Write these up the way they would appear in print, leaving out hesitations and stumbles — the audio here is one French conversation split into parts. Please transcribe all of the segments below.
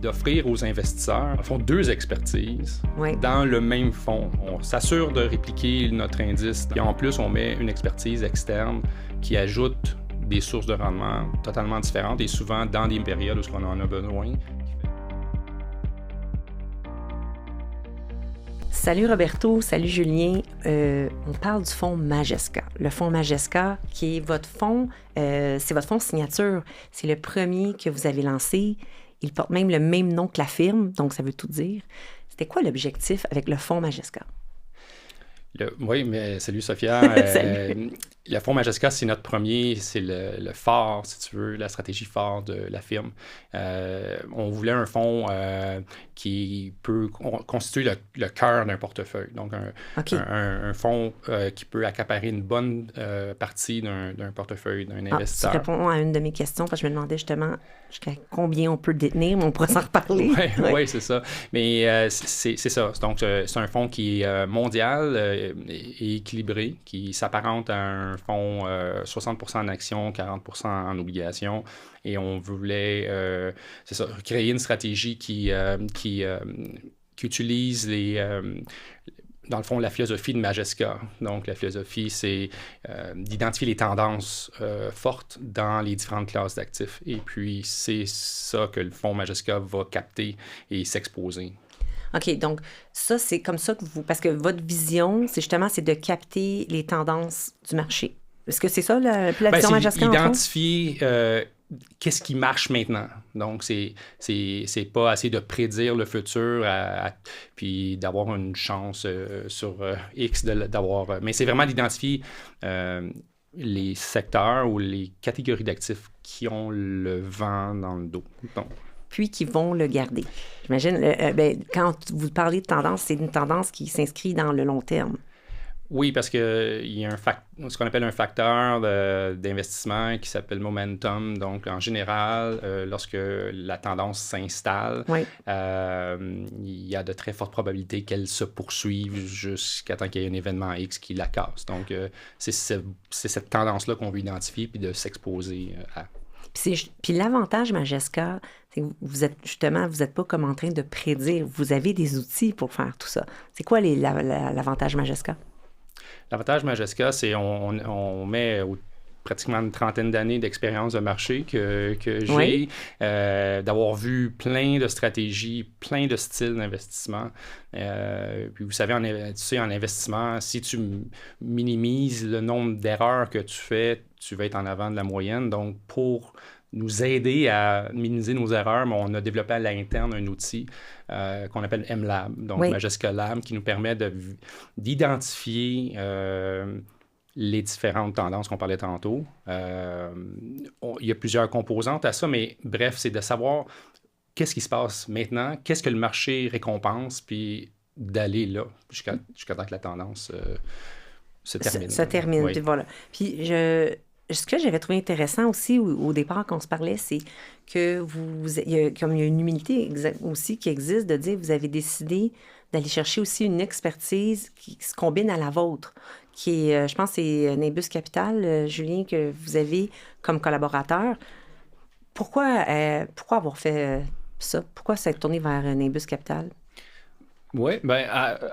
d'offrir aux investisseurs, en fond, 2 expertises dans le même fonds. On s'assure de répliquer notre indice. Et en plus, on met une expertise externe qui ajoute des sources de rendement totalement différentes et souvent dans des périodes où on en a besoin. Salut Roberto, salut Julien. On parle du fonds Majesca. Le fonds Majesca, qui est votre fonds, c'est votre fonds signature. C'est le premier que vous avez lancé. Il porte même le même nom que la firme, donc ça veut tout dire. C'était quoi l'objectif avec le fonds Majesca? Oui, mais salut Sophia. Salut. Le fonds Majesca, c'est notre premier, c'est le phare, si tu veux, la stratégie phare de la firme. On voulait un fonds qui peut constituer le cœur d'un portefeuille. Donc, un fonds qui peut accaparer une bonne partie d'un portefeuille d'un investisseur. Tu réponds à une de mes questions, parce que je me demandais justement jusqu'à combien on peut détenir, mais on pourra s'en reparler. Oui, c'est ça. Mais c'est ça. Donc, c'est un fonds qui est mondial et équilibré, qui s'apparente à un fonds 60% en actions, 40% en obligations. Et on voulait, c'est ça, créer une stratégie qui utilise dans le fond, la philosophie de Majesca. Donc, la philosophie, c'est d'identifier les tendances fortes dans les différentes classes d'actifs. Et puis, c'est ça que le fonds Majesca va capter et s'exposer. OK, donc ça, c'est comme ça que parce que votre vision, c'est de capter les tendances du marché. Est-ce que c'est ça la vision Majesca? Identifier qu'est-ce qui marche maintenant. Donc, c'est pas assez de prédire le futur puis d'avoir une chance sur X d'avoir... mais c'est vraiment d'identifier les secteurs ou les catégories d'actifs qui ont le vent dans le dos. Donc, puis qui vont le garder. J'imagine, quand vous parlez de tendance, c'est une tendance qui s'inscrit dans le long terme. Oui, parce qu'il y a ce qu'on appelle un facteur d'investissement qui s'appelle momentum. Donc, en général, lorsque la tendance s'installe, il y a de très fortes probabilités qu'elle se poursuive jusqu'à temps qu'il y ait un événement X qui la casse. Donc, c'est cette tendance-là qu'on veut identifier puis de s'exposer à. Puis l'avantage Majesca, c'est que vous n'êtes pas comme en train de prédire. Vous avez des outils pour faire tout ça. C'est quoi l'avantage Majesca? L'avantage Majesca, c'est on met pratiquement une trentaine d'années d'expérience de marché que j'ai, d'avoir vu plein de stratégies, plein de styles d'investissement. Puis vous savez, en investissement, si tu minimises le nombre d'erreurs que tu fais, tu vas être en avant de la moyenne. Donc, pour nous aider à minimiser nos erreurs, on a développé à l'interne un outil qu'on appelle MLab, donc Majesca Lab, qui nous permet d'identifier les différentes tendances qu'on parlait tantôt. Il y a plusieurs composantes à ça, mais bref, c'est de savoir qu'est-ce qui se passe maintenant, qu'est-ce que le marché récompense, puis d'aller là jusqu'à temps que la tendance se termine. Se termine, puis voilà. Puis ce que j'avais trouvé intéressant aussi au départ quand on se parlait, c'est que il y a une humilité aussi qui existe de dire que vous avez décidé d'aller chercher aussi une expertise qui se combine à la vôtre, qui est, je pense, c'est Nimbus Capital, Julien, que vous avez comme collaborateur. Pourquoi avoir fait ça? Pourquoi s'être tourné vers Nimbus Capital? Oui,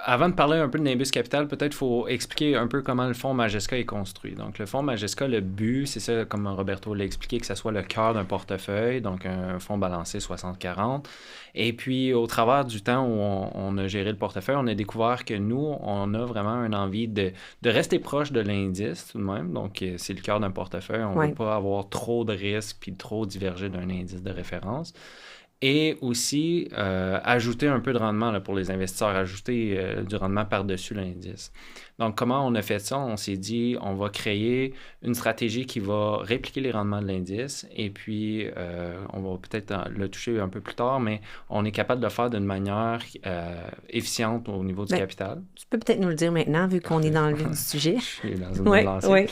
avant de parler un peu de Nimbus Capital, peut-être faut expliquer un peu comment le fonds Majesca est construit. Donc, le fonds Majesca, le but, c'est ça, comme Roberto l'a expliqué, que ça soit le cœur d'un portefeuille, donc un fonds balancé 60-40. Et puis, au travers du temps où on a géré le portefeuille, on a découvert que nous, on a vraiment une envie de rester proche de l'indice tout de même. Donc, c'est le cœur d'un portefeuille. On ne veut pas avoir trop de risques puis trop diverger d'un indice de référence. Et aussi, ajouter un peu de rendement là, pour les investisseurs, ajouter du rendement par-dessus l'indice. Donc, comment on a fait ça? On s'est dit, on va créer une stratégie qui va répliquer les rendements de l'indice. Et puis, on va peut-être le toucher un peu plus tard, mais on est capable de le faire d'une manière efficiente au niveau du capital. Tu peux peut-être nous le dire maintenant, vu qu'on est dans le vif du sujet. Je suis dans une bonne lancée.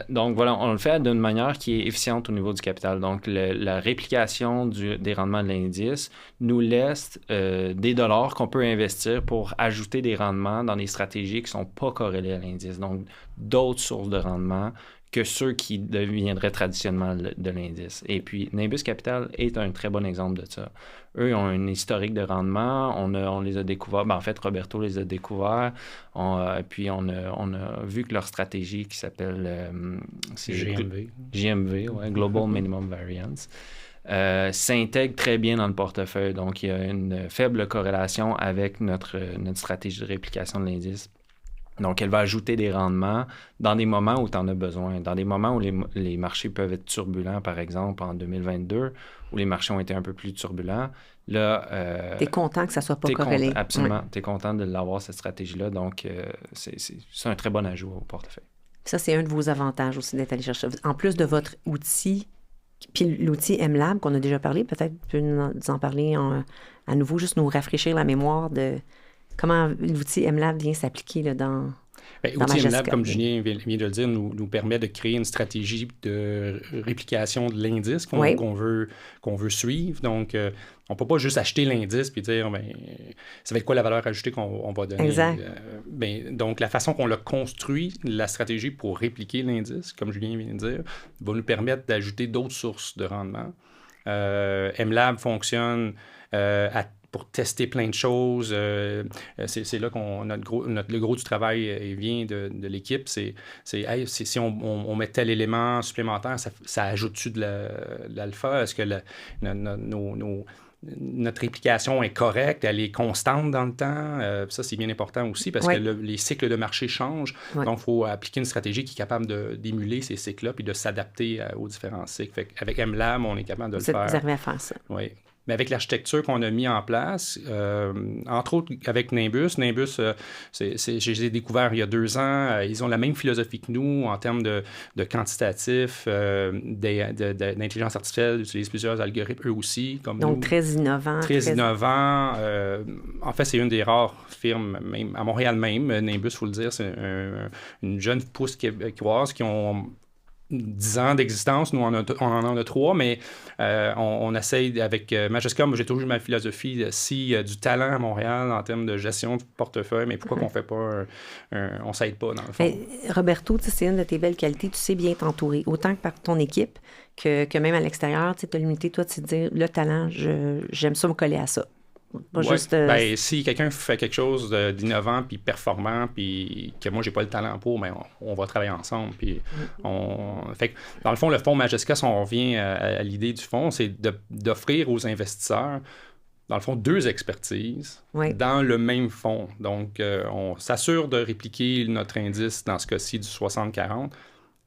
Donc voilà, on le fait d'une manière qui est efficiente au niveau du capital. Donc la réplication des rendements de l'indice nous laisse des dollars qu'on peut investir pour ajouter des rendements dans des stratégies qui ne sont pas corrélées à l'indice. Donc d'autres sources de rendement que ceux qui deviendraient traditionnellement de l'indice. Et puis, Nimbus Capital est un très bon exemple de ça. Eux ont un historique de rendement, on les a découverts, en fait, Roberto les a découverts, puis on a vu que leur stratégie qui s'appelle GMV, ouais, Global Minimum Variance, s'intègre très bien dans le portefeuille. Donc, il y a une faible corrélation avec notre stratégie de réplication de l'indice. Donc, elle va ajouter des rendements dans des moments où tu en as besoin. Dans des moments où les marchés peuvent être turbulents, par exemple, en 2022, où les marchés ont été un peu plus turbulents. Là, tu es content que ça ne soit pas corrélé. Absolument. Tu es content de l'avoir, cette stratégie-là. Donc, c'est un très bon ajout au portefeuille. Ça, c'est un de vos avantages aussi d'être allé chercher. En plus de votre outil, puis l'outil MLab qu'on a déjà parlé, peut-être tu peux nous en parler à nouveau, juste nous rafraîchir la mémoire de comment l'outil MLab vient s'appliquer là, dans l'outil MLab, comme Julien vient de le dire, nous permet de créer une stratégie de réplication de l'indice qu'on veut suivre. Donc, on ne peut pas juste acheter l'indice et dire ça va être quoi la valeur ajoutée qu'on va donner. Exact. Donc, la façon qu'on l'a construit, la stratégie pour répliquer l'indice, comme Julien vient de dire, va nous permettre d'ajouter d'autres sources de rendement. MLab fonctionne pour tester plein de choses. C'est là qu'on le gros du travail vient de l'équipe. C'est si on met tel élément supplémentaire, ça ajoute-tu de l'alpha? Est-ce que notre réplication est correcte? Elle est constante dans le temps? Ça, c'est bien important aussi parce que les cycles de marché changent. Donc, il faut appliquer une stratégie qui est capable d'émuler ces cycles-là puis de s'adapter aux différents cycles. Avec MLab, on est capable de le faire. Vous arrivez à faire ça. Oui. Mais avec l'architecture qu'on a mis en place, entre autres avec Nimbus, je les ai découverts il y a 2 ans. Ils ont la même philosophie que nous en termes de quantitatif, d'intelligence artificielle. Ils utilisent plusieurs algorithmes eux aussi. Comme donc, nous. Très innovant. Très innovant. En fait, c'est une des rares firmes, même à Montréal même, Nimbus, il faut le dire, c'est une jeune pousse québécoise qui ont 10 ans d'existence, nous on en a 3, mais on essaye avec Majesca, moi j'ai toujours eu ma philosophie, si du talent à Montréal en termes de gestion de portefeuille, mais pourquoi qu'on fait pas on s'aide pas dans le fond. Mais, Roberto, c'est une de tes belles qualités, tu sais bien t'entourer, autant que par ton équipe que même à l'extérieur, tu as l'unité, toi, tu te dire, le talent, j'aime ça me coller à ça. Juste, si quelqu'un fait quelque chose d'innovant puis performant puis que moi j'ai pas le talent pour, on va travailler ensemble puis fait que, dans le fond, le fonds Majesca, si on revient à l'idée du fonds, c'est d'offrir aux investisseurs dans le fond 2 expertises dans le même fonds. Donc on s'assure de répliquer notre indice dans ce cas-ci du 60-40,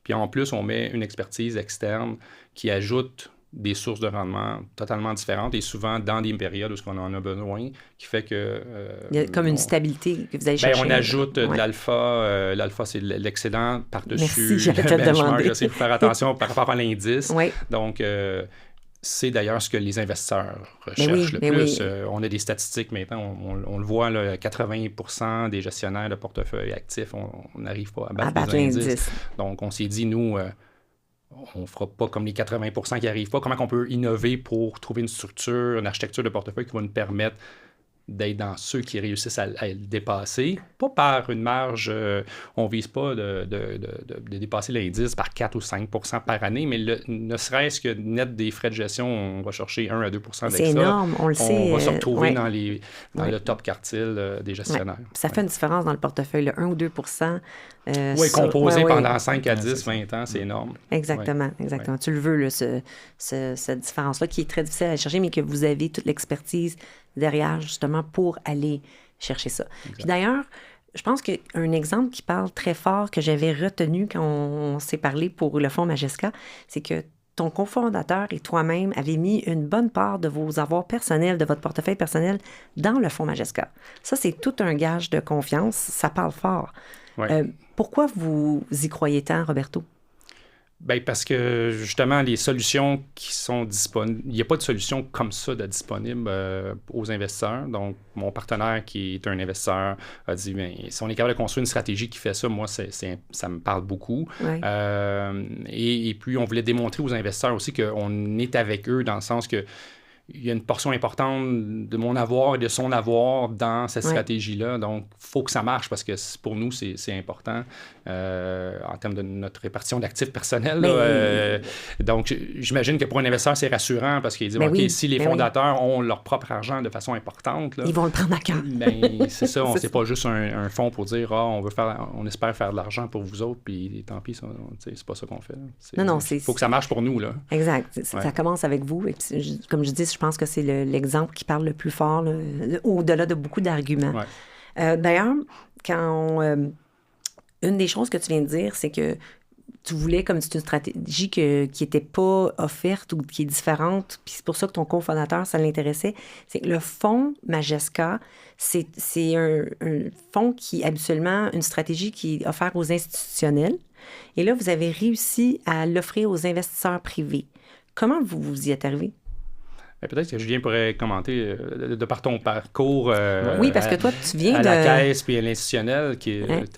puis en plus on met une expertise externe qui ajoute des sources de rendement totalement différentes et souvent dans des périodes où on en a besoin, qui fait que... il y a comme une stabilité que vous allez chercher. On ajoute de l'alpha. L'alpha, c'est l'excédent par-dessus. Merci, j'allais te demander. J'essaie de faire attention par rapport à l'indice. Donc, c'est d'ailleurs ce que les investisseurs recherchent le plus. On a des statistiques maintenant, on le voit, là, 80% des gestionnaires de portefeuille actifs, on n'arrive pas à battre les indices. Donc, on s'est dit, nous... on ne fera pas comme les 80% qui n'arrivent pas. Comment on peut innover pour trouver une structure, une architecture de portefeuille qui va nous permettre d'être dans ceux qui réussissent à le dépasser. Pas par une marge, on ne vise pas de dépasser l'indice par 4 ou 5 % par année, mais ne serait-ce que net des frais de gestion, on va chercher 1 à 2 % d'extra. C'est énorme, on le sait. On va se retrouver dans le top quartile des gestionnaires. Ça fait une différence dans le portefeuille, le 1 ou 2 composé pendant 5 à 10, 20 ans, c'est énorme. Exactement. Tu le veux, cette différence-là qui est très difficile à chercher, mais que vous avez toute l'expertise derrière, justement, pour aller chercher ça. Exact. Puis d'ailleurs, je pense qu'un exemple qui parle très fort, que j'avais retenu quand on s'est parlé pour le fonds Majesca, c'est que ton cofondateur et toi-même avez mis une bonne part de vos avoirs personnels, de votre portefeuille personnel, dans le fonds Majesca. Ça, c'est tout un gage de confiance. Ça parle fort. Pourquoi vous y croyez tant, Roberto? Parce que, justement, les solutions qui sont disponibles, il n'y a pas de solution comme ça de disponible aux investisseurs. Donc, mon partenaire, qui est un investisseur, a dit, si on est capable de construire une stratégie qui fait ça, moi, ça me parle beaucoup. Et puis, on voulait démontrer aux investisseurs aussi qu'on est avec eux dans le sens que il y a une portion importante de mon avoir et de son avoir dans cette stratégie-là. Donc, il faut que ça marche parce que pour nous, c'est important en termes de notre répartition d'actifs personnels. Donc, j'imagine que pour un investisseur, c'est rassurant parce qu'il dit, OK, si les fondateurs ont leur propre argent de façon importante... Là, ils vont le prendre à cœur. C'est ça, c'est pas juste un fonds pour dire, on espère faire de l'argent pour vous autres, puis tant pis, c'est pas ça qu'on fait. Il faut que ça marche pour nous. Là. Exact. Ça commence avec vous. Et puis, comme je dis, je pense que c'est l'exemple qui parle le plus fort, au-delà de beaucoup d'arguments. D'ailleurs, une des choses que tu viens de dire, c'est que tu voulais, comme c'est une stratégie qui n'était pas offerte ou qui est différente, puis c'est pour ça que ton cofondateur, ça l'intéressait, c'est que le fonds Majesca, c'est un fonds qui, habituellement, une stratégie qui est offerte aux institutionnels. Et là, vous avez réussi à l'offrir aux investisseurs privés. Comment vous y êtes arrivé? Peut-être que Julien pourrait commenter de par ton parcours oui, parce que toi, tu viens à la caisse puis à l'institutionnel.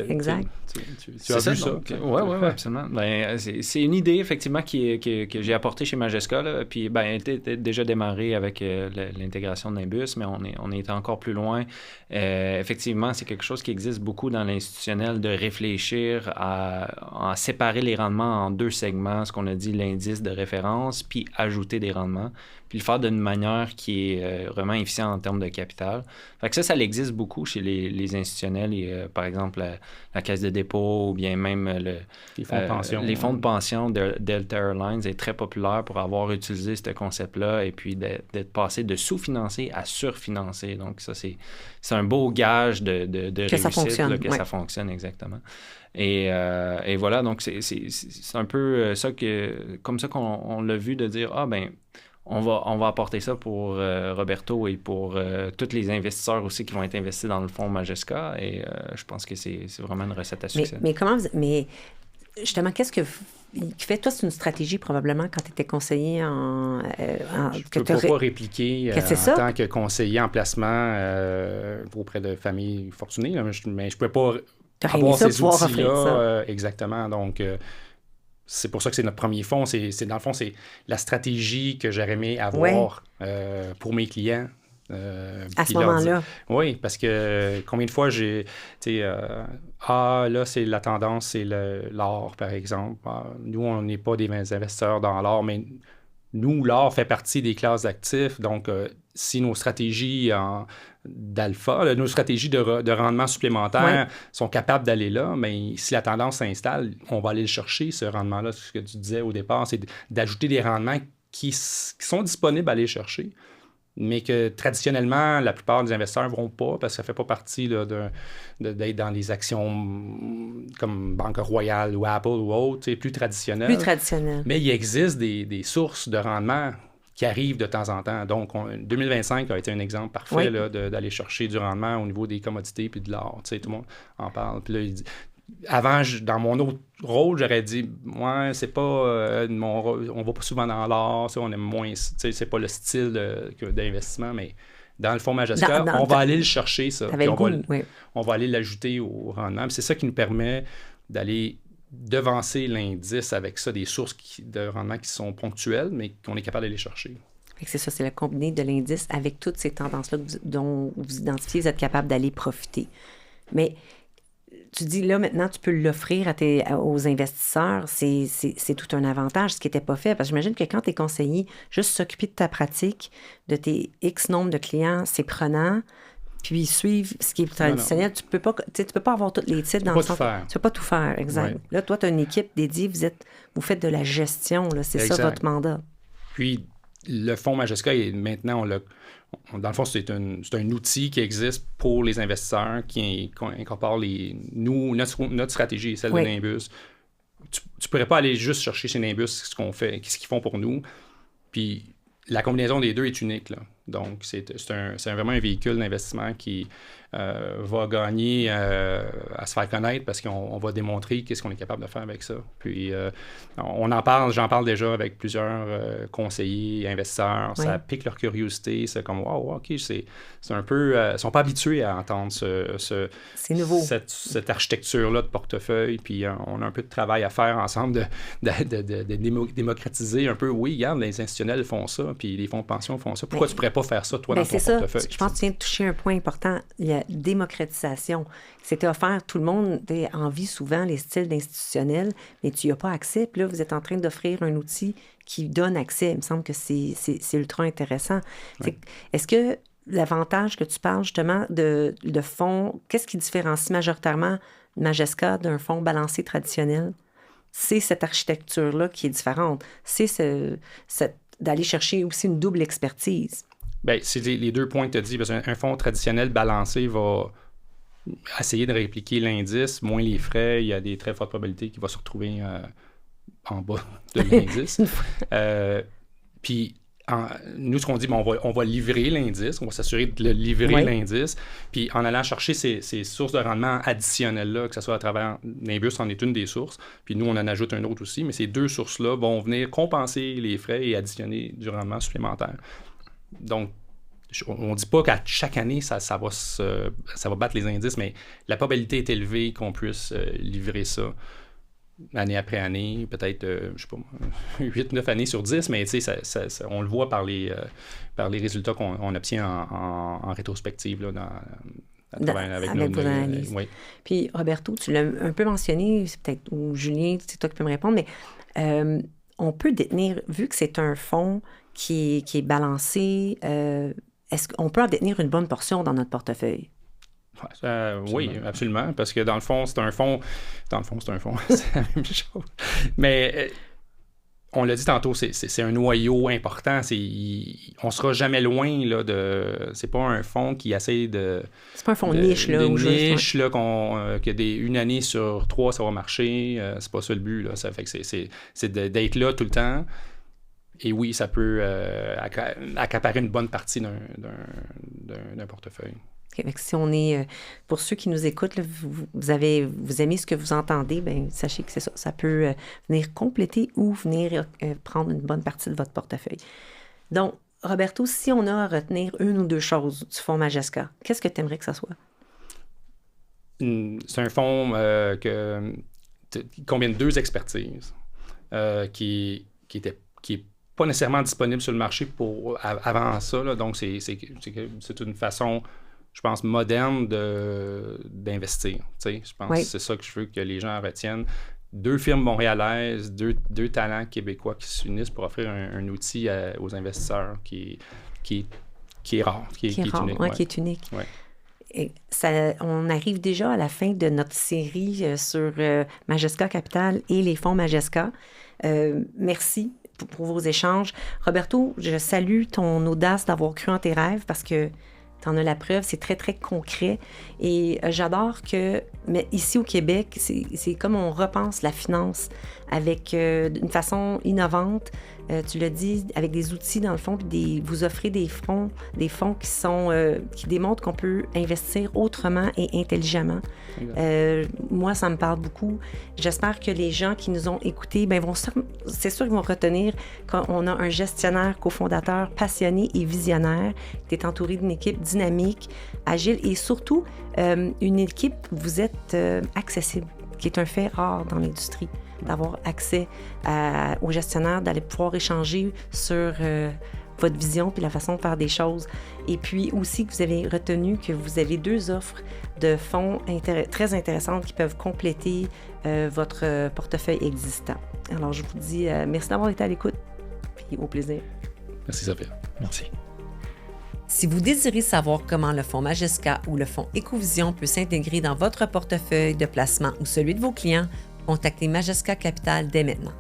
Exact. Tu as vu ça? Oui, absolument. C'est une idée, effectivement, que j'ai apportée chez Majesca. Là, puis, elle était déjà démarrée avec l'intégration de Nimbus, mais on est encore plus loin. Effectivement, c'est quelque chose qui existe beaucoup dans l'institutionnel, de réfléchir à séparer les rendements en 2 segments, ce qu'on a dit l'indice de référence, puis ajouter des rendements, puis le faire d'une manière qui est vraiment efficiente en termes de capital. Fait que ça existe beaucoup chez les institutionnels, et, par exemple, la Caisse de dépôt ou bien même les fonds de pension. Les fonds de pension de Delta Airlines est très populaire pour avoir utilisé ce concept-là et puis d'être passé de sous-financé à surfinancé. Donc, ça, c'est un beau gage de réussite. Ça fonctionne. Ça fonctionne, exactement. Et voilà, donc c'est un peu ça comme ça qu'on l'a vu, de dire, on va apporter ça pour Roberto et pour tous les investisseurs aussi qui vont être investis dans le fonds Majesca. Et je pense que c'est vraiment une recette à succès. Mais justement, qu'est-ce que fait? Toi, c'est une stratégie probablement quand tu étais conseiller je ne peux pas répliquer en tant que conseiller en placement auprès de familles fortunées. Là, mais je ne pouvais pas avoir ces outils-là. Exactement. Donc... c'est pour ça que c'est notre premier fonds. Dans le fond, c'est la stratégie que j'aurais aimé avoir pour mes clients. À ce moment-là. Oui, parce que combien de fois j'ai... là, c'est la tendance, c'est l'or, par exemple. Nous, on n'est pas des investisseurs dans l'or, mais nous, l'or fait partie des classes d'actifs. Donc, si nos stratégies d'alpha, nos stratégies de rendement supplémentaire sont capables d'aller là, mais si la tendance s'installe, on va aller le chercher, ce rendement-là. Ce que tu disais au départ, c'est d'ajouter des rendements qui sont disponibles à aller chercher, mais que traditionnellement, la plupart des investisseurs ne vont pas parce que ça ne fait pas partie d'être dans les actions comme Banque Royale ou Apple ou autre, plus traditionnelles. Plus traditionnelles. Mais il existe des sources de rendement qui arrivent de temps en temps. Donc, 2025 a été un exemple parfait d'aller chercher du rendement au niveau des commodités puis de l'or. Tout le monde en parle. Puis là, il dit... Avant, dans mon autre rôle, j'aurais dit, c'est pas on va pas souvent dans l'or, on aime moins, c'est pas le style d'investissement, mais dans le fonds Majesca, on va aller le chercher, ça. On va aller l'ajouter au rendement. Puis c'est ça qui nous permet d'aller devancer l'indice avec ça, des sources de rendement qui sont ponctuelles, mais qu'on est capable d'aller chercher. C'est ça, c'est le combiné de l'indice avec toutes ces tendances-là dont vous identifiez, vous êtes capable d'aller profiter. Mais tu dis, là, maintenant, tu peux l'offrir aux investisseurs. C'est tout un avantage, ce qui n'était pas fait. Parce que j'imagine que quand tu es conseiller, juste s'occuper de ta pratique, de tes X nombre de clients, c'est prenant. Puis suivre ce qui est traditionnel. Tu peux pas avoir tous les titres dans le sens. Tu peux pas tout faire, exact. Ouais. Là, toi, tu as une équipe dédiée, vous faites de la gestion, là, c'est ça votre mandat. Puis, le fonds Majesca, maintenant, dans le fond, c'est un outil qui existe pour les investisseurs qui incorpore notre stratégie, celle de Nimbus. Tu pourrais pas aller juste chercher chez Nimbus ce qu'ils font pour nous. Puis la combinaison des deux est unique, là. Donc, c'est vraiment un véhicule d'investissement qui va gagner à se faire connaître parce qu'on va démontrer qu'est-ce qu'on est capable de faire avec ça. Puis, j'en parle déjà avec plusieurs conseillers, investisseurs. Oui. Ça pique leur curiosité. C'est comme, wow, OK, c'est un peu... ils ne sont pas habitués à entendre c'est nouveau. Cette architecture-là de portefeuille. Puis, on a un peu de travail à faire ensemble de démocratiser un peu. Oui, regarde, les institutionnels font ça, puis les fonds de pension font ça. Pourquoi tu ne pourrais pas faire ça, toi, dans ton portefeuille? Je pense que tu viens de toucher un point important. Il y a démocratisation. C'était offert, tout le monde envie souvent les styles d'institutionnels, mais tu n'y as pas accès. Puis là, vous êtes en train d'offrir un outil qui donne accès. Il me semble que c'est ultra intéressant. Oui. Est-ce que l'avantage que tu parles justement de fonds, qu'est-ce qui différencie majoritairement Majesca d'un fonds balancé traditionnel? C'est cette architecture-là qui est différente. C'est d'aller chercher aussi une double expertise. Bien, c'est les 2 points que tu as dit, parce qu'un fonds traditionnel balancé va essayer de répliquer l'indice, moins les frais, il y a des très fortes probabilités qu'il va se retrouver en bas de l'indice. Puis, nous, ce qu'on dit, on va livrer l'indice, on va s'assurer de le livrer l'indice, puis en allant chercher ces sources de rendement additionnelles-là, que ce soit à travers Nimbus, en est une des sources, puis nous, on en ajoute une autre aussi, mais ces 2 sources-là vont venir compenser les frais et additionner du rendement supplémentaire. Donc, on ne dit pas qu'à chaque année, ça va battre les indices, mais la probabilité est élevée qu'on puisse livrer ça année après année, peut-être, je sais pas, 8-9 années sur 10, mais tu sais, on le voit par les résultats qu'on obtient en rétrospective là, avec vos analyses. Oui. Puis, Roberto, tu l'as un peu mentionné, c'est peut-être, ou Julien, c'est toi qui peux me répondre, mais on peut détenir, vu que c'est un fonds qui est balancé, est-ce qu'on peut en détenir une bonne portion dans notre portefeuille? Oui, absolument, parce que dans le fond, c'est un fonds. Dans le fond, c'est un fonds, c'est la même chose. Mais on l'a dit tantôt, c'est un noyau important. On ne sera jamais loin là, de... C'est pas un fonds qui essaie de... C'est pas un fonds niche, là. Une niche, là, une année sur 3, ça va marcher. C'est pas ça le but, là. Ça fait que c'est d'être là tout le temps. Et oui, ça peut accaparer une bonne partie d'un portefeuille. Okay, si on est, pour ceux qui nous écoutent, là, vous aimez ce que vous entendez, bien, sachez que c'est ça. Ça peut venir compléter ou venir prendre une bonne partie de votre portefeuille. Donc, Roberto, si on a à retenir une ou 2 choses du fonds Majesca, qu'est-ce que tu aimerais que ça soit? C'est un fonds qui combine 2 expertises qui est pas nécessairement disponible sur le marché avant ça. Là. Donc, c'est une façon, je pense, moderne d'investir. Je pense que c'est ça que je veux que les gens retiennent. 2 firmes montréalaises, 2 talents québécois qui s'unissent pour offrir un outil aux investisseurs qui est rare, qui est unique. Ouais, qui est unique. Ouais. Et on arrive déjà à la fin de notre série sur Majesca Capital et les fonds Majesca. Merci pour vos échanges. Roberto, je salue ton audace d'avoir cru en tes rêves parce que tu en as la preuve, c'est très, très concret. Et j'adore mais ici au Québec, c'est comme on repense la finance avec d'une façon innovante. Tu l'as dit, avec des outils dans le fond, puis vous offrez des fonds qui démontrent qu'on peut investir autrement et intelligemment. Moi, ça me parle beaucoup. J'espère que les gens qui nous ont écoutés, c'est sûr qu'ils vont retenir qu'on a un gestionnaire cofondateur passionné et visionnaire, qui est entouré d'une équipe dynamique, agile et surtout une équipe où vous êtes accessible, qui est un fait rare dans l'industrie, d'avoir accès aux gestionnaires, d'aller pouvoir échanger sur votre vision puis la façon de faire des choses. Et puis aussi que vous avez retenu que vous avez 2 offres de fonds très intéressantes qui peuvent compléter votre portefeuille existant. Alors, je vous dis merci d'avoir été à l'écoute, puis au plaisir. Merci, Sophia. Merci. Si vous désirez savoir comment le fonds Majesca ou le fonds Écovision peut s'intégrer dans votre portefeuille de placement ou celui de vos clients, contactez Majesca Capital dès maintenant.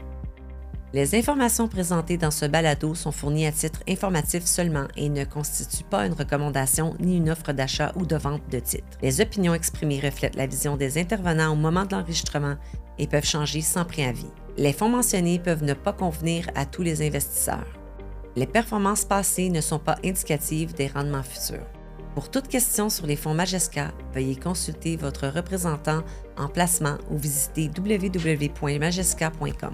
Les informations présentées dans ce balado sont fournies à titre informatif seulement et ne constituent pas une recommandation ni une offre d'achat ou de vente de titres. Les opinions exprimées reflètent la vision des intervenants au moment de l'enregistrement et peuvent changer sans préavis. Les fonds mentionnés peuvent ne pas convenir à tous les investisseurs. Les performances passées ne sont pas indicatives des rendements futurs. Pour toute question sur les fonds Majesca, veuillez consulter votre représentant en placement ou visiter www.majesca.com.